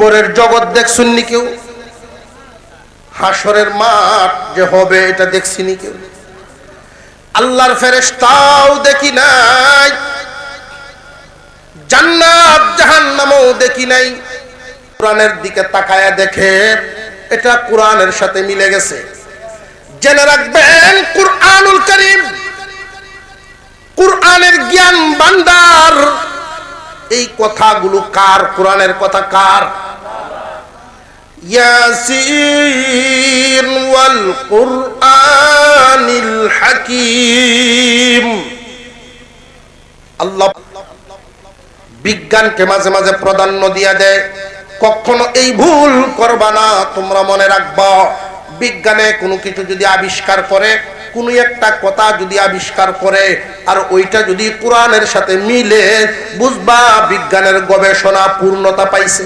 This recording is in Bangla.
কবরের জগৎ দেখছুননি কেউ? হাসরের মাঠ যে হবে এটা দেখছিনি কেউ? আল্লাহর ফেরেশতাও দেখি নাই, জান্নাত জাহান্নামও দেখি নাই। কোরআনের দিকে তাকায়া দেখে এটা কোরআনের সাথে মিলে গেছে। জেনে রাখবেন, কুরআনুল কারীম, কোরআনের জ্ঞান ভান্ডার। এই কথাগুলো কার? কোরআনের কথা কার? ইয়াসিন ওয়াল কুরআনিল হাকীম। আল্লাহ বিজ্ঞানকে মাঝে মাঝে প্রাধান্য দিয়া দেয়। কখনো এই ভুল করবা না, তোমরা মনে রাখবা, বিজ্ঞানে কোনো কিছু যদি আবিষ্কার করে, কোনো একটা কথা যদি আবিষ্কার করে, আর ওইটা যদি কোরআনের সাথে মিলে, বুঝবা বিজ্ঞানের গবেষণা পূর্ণতা পাইছে।